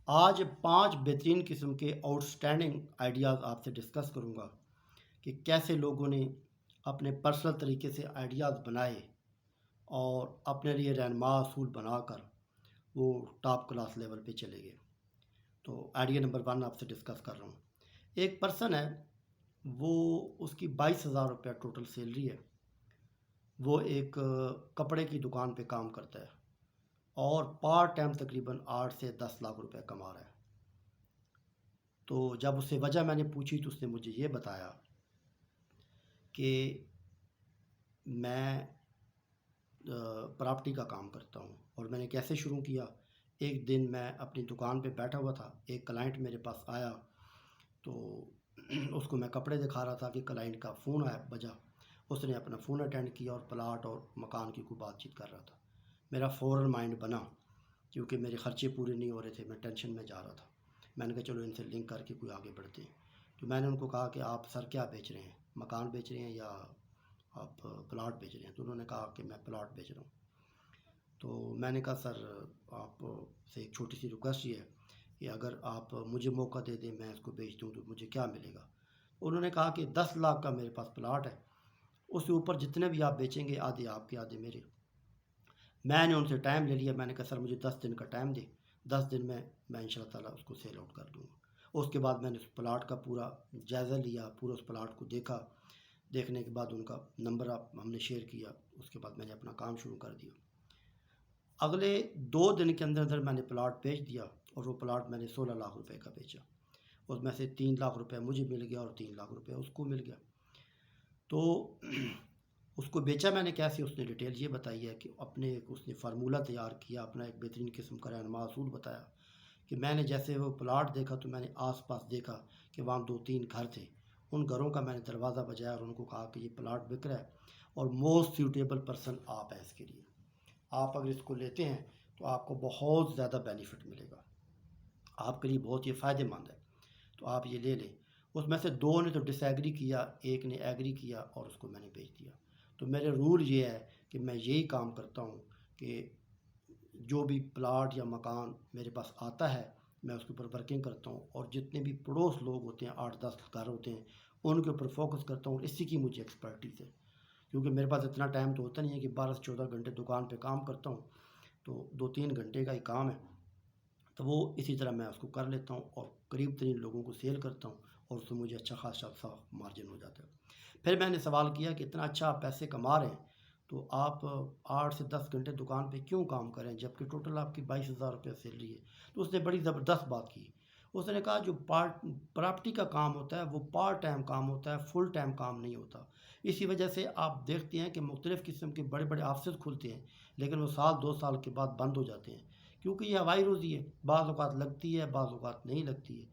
آج 5 بہترین قسم کے آؤٹ اسٹینڈنگ آئیڈیاز آپ سے ڈسکس کروں گا کہ کیسے لوگوں نے اپنے پرسنل طریقے سے آئیڈیاز بنائے اور اپنے لیے رہنما اصول بنا کر وہ ٹاپ کلاس لیول پہ چلے گئے۔ تو آئیڈیا نمبر 1 آپ سے ڈسکس کر رہا ہوں۔ ایک پرسن ہے، وہ اس کی 22,000 روپیہ ٹوٹل سیلری ہے۔ وہ ایک کپڑے کی دکان پہ کام کرتا ہے اور پارٹ ٹائم تقریباً 8 سے 10 لاکھ روپے کما رہا ہے۔ تو جب اس سے وجہ میں نے پوچھی تو اس نے مجھے یہ بتایا کہ میں پراپرٹی کا کام کرتا ہوں اور میں نے کیسے شروع کیا۔ ایک دن میں اپنی دکان پہ بیٹھا ہوا تھا، ایک کلائنٹ میرے پاس آیا تو اس کو میں کپڑے دکھا رہا تھا کہ کلائنٹ کا فون آیا بجا۔ اس نے اپنا فون اٹینڈ کیا اور پلاٹ اور مکان کی کوئی بات چیت کر رہا تھا۔ میرا فوراً مائنڈ بنا کیونکہ میرے خرچے پورے نہیں ہو رہے تھے، میں ٹینشن میں جا رہا تھا۔ میں نے کہا چلو ان سے لنک کر کے کوئی آگے بڑھتے ہیں۔ تو میں نے ان کو کہا کہ آپ سر کیا بیچ رہے ہیں، مکان بیچ رہے ہیں یا آپ پلاٹ بیچ رہے ہیں؟ تو انہوں نے کہا کہ میں پلاٹ بیچ رہا ہوں۔ تو میں نے کہا سر آپ سے ایک چھوٹی سی ریکویسٹ یہ ہے کہ اگر آپ مجھے موقع دے دیں میں اس کو بیچ دوں تو مجھے کیا ملے گا؟ انہوں نے کہا کہ 10 لاکھ کا میرے پاس پلاٹ ہے، اس کے اوپر جتنے بھی آپ بیچیں گے آدھے آپ کے آدھے میرے۔ میں نے ان سے ٹائم لے لیا، میں نے کہا سر مجھے 10 دن کا ٹائم دے، 10 دن میں ان شاء اللہ تعالیٰ اس کو سیل آؤٹ کر دوں گا۔ اس کے بعد میں نے اس پلاٹ کا پورا جائزہ لیا، پورا اس پلاٹ کو دیکھا۔ دیکھنے کے بعد ان کا نمبر ہم نے شیئر کیا، اس کے بعد میں نے اپنا کام شروع کر دیا۔ اگلے 2 دن کے اندر میں نے پلاٹ بیچ دیا اور وہ پلاٹ میں نے 16 لاکھ روپے کا بیچا۔ اس میں سے 3 لاکھ روپے مجھے مل گیا اور 3 لاکھ روپے اس کو مل گیا۔ تو اس کو بیچا میں نے کیسے، اس نے ڈیٹیل یہ بتائی ہے کہ اس نے فارمولہ تیار کیا، اپنا ایک بہترین قسم کا رہنما اصول بتایا کہ میں نے جیسے وہ پلاٹ دیکھا تو میں نے آس پاس دیکھا کہ وہاں 2-3 گھر تھے، ان گھروں کا میں نے دروازہ بجایا اور ان کو کہا کہ یہ پلاٹ بک رہا ہے اور موسٹ سیوٹیبل پرسن آپ ہیں اس کے لیے، آپ اگر اس کو لیتے ہیں تو آپ کو بہت زیادہ بینیفٹ ملے گا، آپ کے لیے بہت یہ فائدہ مند ہے، تو آپ یہ لے لیں۔ اس میں سے 2 نے تو ڈس ایگری کیا، ایک نے ایگری کیا اور اس کو میں نے بیچ دیا۔ تو میرے رول یہ ہے کہ میں یہی کام کرتا ہوں کہ جو بھی پلاٹ یا مکان میرے پاس آتا ہے میں اس کے اوپر ورکنگ کرتا ہوں، اور جتنے بھی پڑوس لوگ ہوتے ہیں 8-10 گھر ہوتے ہیں ان کے اوپر فوکس کرتا ہوں، اسی کی مجھے ایکسپرٹیز ہے کیونکہ میرے پاس اتنا ٹائم تو ہوتا نہیں ہے کہ 12 سے 14 گھنٹے دکان پہ کام کرتا ہوں، تو 2-3 گھنٹے کا ہی کام ہے، تو وہ اسی طرح میں اس کو کر لیتا ہوں اور قریب ترین لوگوں کو سیل کرتا ہوں اور اس سے مجھے اچھا خاصا مارجن ہو جاتا ہے۔ پھر میں نے سوال کیا کہ اتنا اچھا آپ پیسے کما رہے ہیں تو آپ 8 سے 10 گھنٹے دکان پہ کیوں کام کریں جبکہ ٹوٹل آپ کی 22,000 روپے سیلری ہے؟ تو اس نے بڑی زبردست بات کی۔ اس نے کہا جو پراپرٹی کا کام ہوتا ہے وہ پارٹ ٹائم کام ہوتا ہے، فل ٹائم کام نہیں ہوتا۔ اسی وجہ سے آپ دیکھتے ہیں کہ مختلف قسم کے بڑے بڑے آفسز کھلتے ہیں لیکن وہ 1-2 سال کے بعد بند ہو جاتے ہیں کیونکہ یہ ہوائی روزی ہے، بعض اوقات لگتی ہے بعض اوقات نہیں لگتی ہے،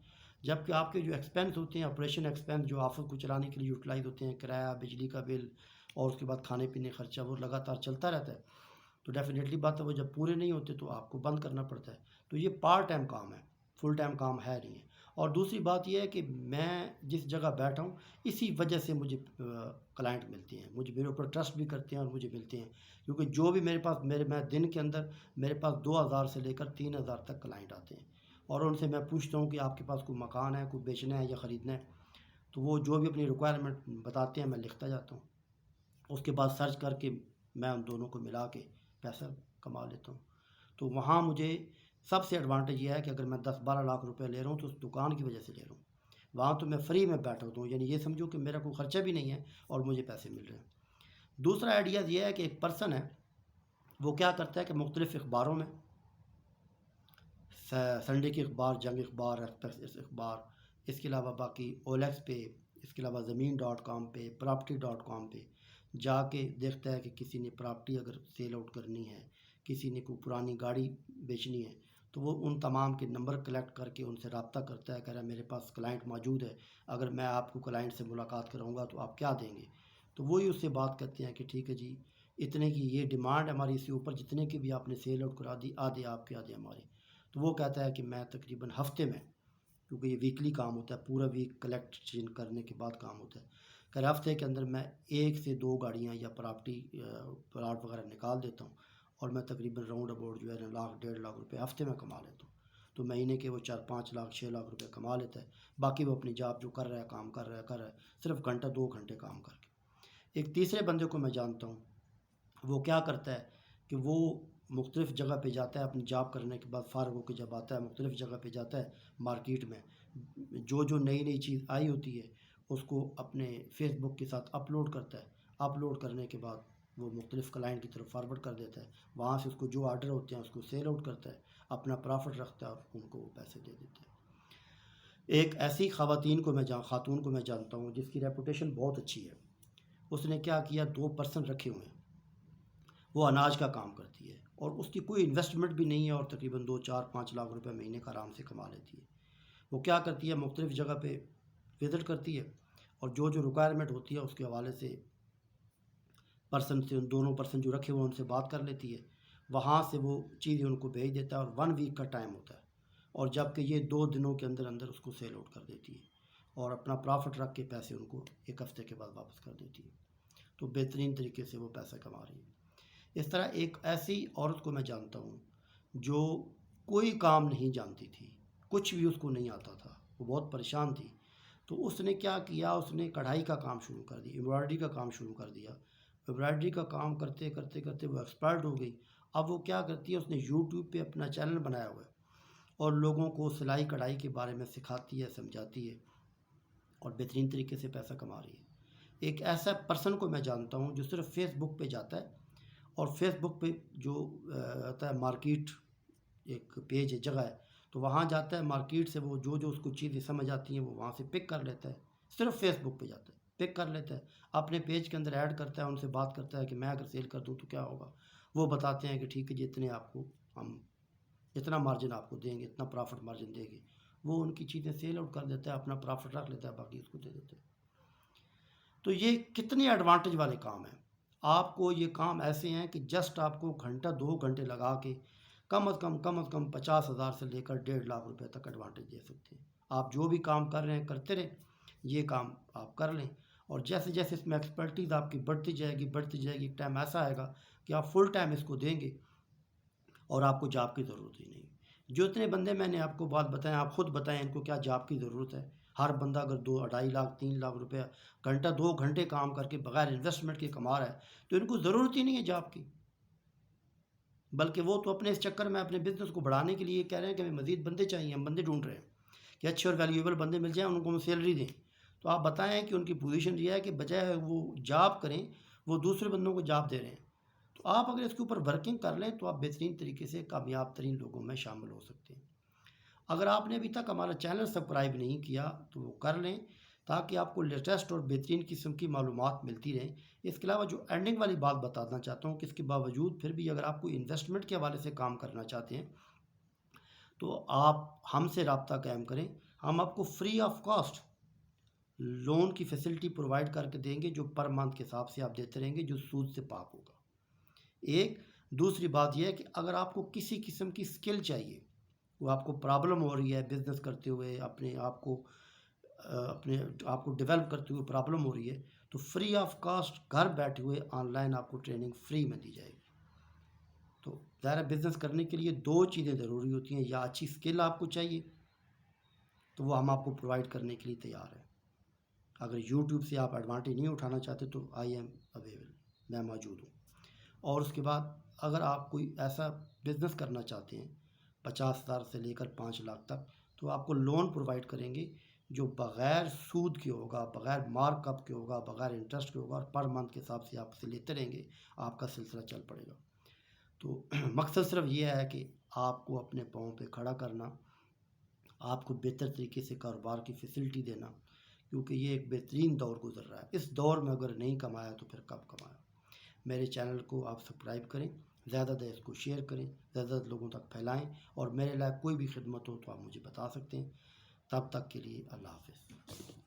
جبکہ آپ کے جو ایکسپینس ہوتے ہیں، آپریشن ایکسپینس جو آفس کو چلانے کے لیے یوٹیلائز ہوتے ہیں، کرایہ، بجلی کا بل اور اس کے بعد کھانے پینے خرچہ، وہ لگاتار چلتا رہتا ہے، تو ڈیفینیٹلی بات ہے وہ جب پورے نہیں ہوتے تو آپ کو بند کرنا پڑتا ہے۔ تو یہ پارٹ ٹائم کام ہے، فل ٹائم کام ہے نہیں ہے۔ اور دوسری بات یہ ہے کہ میں جس جگہ بیٹھا ہوں اسی وجہ سے مجھے کلائنٹ ملتے ہیں، مجھے میرے اوپر ٹرسٹ بھی کرتے ہیں اور مجھے ملتے ہیں کیونکہ جو بھی میرے پاس میں دن کے اندر میرے پاس 2,000 سے لے کر 3,000 تک کلائنٹ آتے ہیں اور ان سے میں پوچھتا ہوں کہ آپ کے پاس کوئی مکان ہے، کوئی بیچنا ہے یا خریدنا ہے، تو وہ جو بھی اپنی ریکوائرمنٹ بتاتے ہیں میں لکھتا جاتا ہوں، اس کے بعد سرچ کر کے میں ان دونوں کو ملا کے پیسہ کما لیتا ہوں۔ تو وہاں مجھے سب سے ایڈوانٹیج یہ ہے کہ اگر میں 10-12 لاکھ روپے لے رہا ہوں تو اس دکان کی وجہ سے لے رہا ہوں، وہاں تو میں فری میں بیٹھا ہوتا ہوں، یعنی یہ سمجھو کہ میرا کوئی خرچہ بھی نہیں ہے اور مجھے پیسے مل رہے ہیں۔ دوسرا آئیڈیا یہ ہے کہ ایک پرسن ہے، وہ کیا کرتا ہے کہ مختلف اخباروں میں، سنڈے کے اخبار، جنگ اخبار، ایکسپریس اخبار، اس کے علاوہ باقی OLX پہ، اس کے علاوہ زمین.com پہ، property.com پہ جا کے دیکھتا ہے کہ کسی نے پراپرٹی اگر سیل آؤٹ کرنی ہے، کسی نے کوئی پرانی گاڑی بیچنی ہے، تو وہ ان تمام کے نمبر کلیکٹ کر کے ان سے رابطہ کرتا ہے، کہہ رہا ہے میرے پاس کلائنٹ موجود ہے، اگر میں آپ کو کلائنٹ سے ملاقات کراؤں گا تو آپ کیا دیں گے؟ تو وہی اس سے بات کرتے ہیں کہ ٹھیک ہے جی اتنے کی یہ ڈیمانڈ ہے ہماری، اس کے اوپر جتنے کی بھی آپ نے سیل آؤٹ کرا دی آدھے آپ کے آدھے ہمارے۔ تو وہ کہتا ہے کہ میں تقریباً ہفتے میں، کیونکہ یہ ویکلی کام ہوتا ہے، پورا ویک کلیکشن کرنے کے بعد کام ہوتا ہے، کہ ہفتے کے اندر میں 1 سے 2 گاڑیاں یا پلاٹ وغیرہ نکال دیتا ہوں اور میں تقریباً راؤنڈ اباؤٹ جو ہے 1 لاکھ 1.5 لاکھ روپے ہفتے میں کما لیتا ہوں۔ تو مہینے کے وہ 4-5 لاکھ 6 لاکھ روپے کما لیتا ہے. باقی وہ اپنی جاب جو کر رہا ہے کام کر رہا ہے صرف گھنٹہ 2 گھنٹے کام کر کے. ایک تیسرے بندے کو میں جانتا ہوں، وہ کیا کرتا ہے کہ وہ مختلف جگہ پہ جاتا ہے اپنی جاب کرنے کے بعد، فارغ ہو کے جب آتا ہے مختلف جگہ پہ جاتا ہے مارکیٹ میں، جو نئی چیز آئی ہوتی ہے اس کو اپنے فیس بک کے ساتھ اپلوڈ کرتا ہے. اپلوڈ کرنے کے بعد وہ مختلف کلائنٹ کی طرف فارورڈ کر دیتا ہے، وہاں سے اس کو جو آرڈر ہوتے ہیں اس کو سیل آؤٹ کرتا ہے، اپنا پرافٹ رکھتا ہے اور ان کو وہ پیسے دے دیتا ہے. ایک ایسی خاتون کو میں جانتا ہوں جس کی ریپوٹیشن بہت اچھی ہے. اس نے کیا کیا، 2 پرسن رکھے ہوئے ہیں، وہ اناج کا کام کرتی ہے اور اس کی کوئی انویسٹمنٹ بھی نہیں ہے اور تقریباً 2-4-5 لاکھ روپے مہینے کا آرام سے کما لیتی ہے. وہ کیا کرتی ہے، مختلف جگہ پہ وزٹ کرتی ہے اور جو ریکوائرمنٹ ہوتی ہے اس کے حوالے سے دونوں پرسن جو رکھے ہوئے ان سے بات کر لیتی ہے، وہاں سے وہ چیزیں ان کو بھیج دیتا ہے اور 1 ویک کا ٹائم ہوتا ہے، اور جب کہ یہ 2 دنوں کے اندر اندر اس کو سیل آؤٹ کر دیتی ہے اور اپنا پرافٹ رکھ کے پیسے ان کو 1 ہفتے کے بعد واپس کر دیتی ہے. تو بہترین طریقے سے وہ پیسہ کما رہی ہے. اس طرح ایک ایسی عورت کو میں جانتا ہوں جو کوئی کام نہیں جانتی تھی، کچھ بھی اس کو نہیں آتا تھا، وہ بہت پریشان تھی. تو اس نے کیا کیا، اس نے کڑھائی کا کام شروع کر دیا، ایمبرائڈری کا کام شروع کر دیا. ایمبرائڈری کا کام کرتے کرتے کرتے وہ ایکسپرٹ ہو گئی. اب وہ کیا کرتی ہے، اس نے یوٹیوب پہ اپنا چینل بنایا ہوا ہے اور لوگوں کو سلائی کڑھائی کے بارے میں سکھاتی ہے، سمجھاتی ہے اور بہترین طریقے سے پیسہ کما رہی ہے. ایک ایسا پرسن کو میں جانتا ہوں جو صرف فیس بک پہ جاتا ہے اور فیس بک پہ جو آتا ہے مارکیٹ، ایک پیج ہے، جگہ ہے، تو وہاں جاتا ہے مارکیٹ سے، وہ جو اس کو چیزیں سمجھ آتی ہیں وہ وہاں سے پک کر لیتا ہے. صرف فیس بک پہ جاتا ہے، پک کر لیتا ہے، اپنے پیج کے اندر ایڈ کرتا ہے، ان سے بات کرتا ہے کہ میں اگر سیل کر دوں تو کیا ہوگا. وہ بتاتے ہیں کہ ٹھیک ہے جی، اتنے آپ کو ہم اتنا مارجن آپ کو دیں گے، اتنا پرافٹ مارجن دیں گے. وہ ان کی چیزیں سیل آؤٹ کر دیتا ہے، اپنا پرافٹ رکھ لیتا ہے، باقی اس کو دے دیتے ہیں. تو یہ کتنے ایڈوانٹیج والے کام ہیں. آپ کو یہ کام ایسے ہیں کہ جسٹ آپ کو گھنٹہ 2 گھنٹے لگا کے کم از کم 50,000 سے لے کر 1.5 لاکھ روپے تک ایڈوانٹیج دے سکتے ہیں. آپ جو بھی کام کر رہے ہیں کرتے رہیں، یہ کام آپ کر لیں، اور جیسے جیسے اس میں ایکسپرٹیز آپ کی بڑھتی جائے گی ایک ٹائم ایسا آئے گا کہ آپ فل ٹائم اس کو دیں گے اور آپ کو جاب کی ضرورت ہی نہیں. جو اتنے بندے میں نے آپ کو بات بتائیں، آپ خود بتائیں ان کو کیا جاب کی ضرورت ہے. ہر بندہ اگر 2-2.5 لاکھ 3 لاکھ روپے گھنٹہ 2 گھنٹے کام کر کے بغیر انویسٹمنٹ کے کما رہا ہے تو ان کو ضرورت ہی نہیں ہے جاب کی. بلکہ وہ تو اپنے اس چکر میں اپنے بزنس کو بڑھانے کے لیے کہہ رہے ہیں کہ ہمیں مزید بندے چاہیے، ہم بندے ڈھونڈ رہے ہیں کہ اچھے اور ویلیویبل بندے مل جائیں، ان کو ہم سیلری دیں. تو آپ بتائیں کہ ان کی پوزیشن یہ ہے کہ بجائے وہ جاب کریں وہ دوسرے بندوں کو جاب دے رہے ہیں. تو آپ اگر اس کے اوپر ورکنگ کر لیں تو آپ بہترین طریقے سے کامیاب ترین لوگوں میں شامل ہو سکتے ہیں. اگر آپ نے ابھی تک ہمارا چینل سبسکرائب نہیں کیا تو وہ کر لیں تاکہ آپ کو لیٹسٹ اور بہترین قسم کی معلومات ملتی رہیں. اس کے علاوہ جو اینڈنگ والی بات بتانا چاہتا ہوں کہ اس کے باوجود پھر بھی اگر آپ کو انویسٹمنٹ کے حوالے سے کام کرنا چاہتے ہیں تو آپ ہم سے رابطہ قائم کریں. ہم آپ کو فری آف کاسٹ لون کی فیسلٹی پرووائڈ کر کے دیں گے، جو پر منتھ کے حساب سے آپ دیتے رہیں گے، جو سود سے پاک ہوگا. ایک دوسری بات یہ ہے کہ اگر آپ کو کسی قسم کی سکل چاہیے، وہ آپ کو پرابلم ہو رہی ہے بزنس کرتے ہوئے، اپنے آپ کو ڈیولپ کرتے ہوئے پرابلم ہو رہی ہے، تو فری آف کاسٹ گھر بیٹھے ہوئے آن لائن آپ کو ٹریننگ فری میں دی جائے گی. تو ظاہر بزنس کرنے کے لیے 2 چیزیں ضروری ہوتی ہیں، یا اچھی سکل آپ کو چاہیے تو وہ ہم آپ کو پرووائڈ کرنے کے لیے تیار ہیں. اگر یوٹیوب سے آپ ایڈوانٹیج نہیں اٹھانا چاہتے تو آئی ایم اویلیبل، میں موجود ہوں. اور اس کے بعد اگر آپ کوئی ایسا بزنس کرنا چاہتے ہیں 50,000 سے لے کر 5 لاکھ تک، تو آپ کو لون پرووائڈ کریں گے جو بغیر سود کے ہوگا، بغیر مارک اپ کے ہوگا، بغیر انٹرسٹ کے ہوگا، اور پر منتھ کے حساب سے آپ سے لیتے رہیں گے، آپ کا سلسلہ چل پڑے گا. تو مقصد صرف یہ ہے کہ آپ کو اپنے پاؤں پہ کھڑا کرنا، آپ کو بہتر طریقے سے کاروبار کی فیسلٹی دینا، کیونکہ یہ ایک بہترین دور گزر رہا ہے. اس دور میں اگر نہیں کمایا تو پھر کب کمایا. میرے چینل کو آپ سبسکرائب کریں، زیادہ تر اس کو شیئر کریں، زیادہ لوگوں تک پھیلائیں، اور میرے لائق کوئی بھی خدمت ہو تو آپ مجھے بتا سکتے ہیں. تب تک کے لیے اللہ حافظ.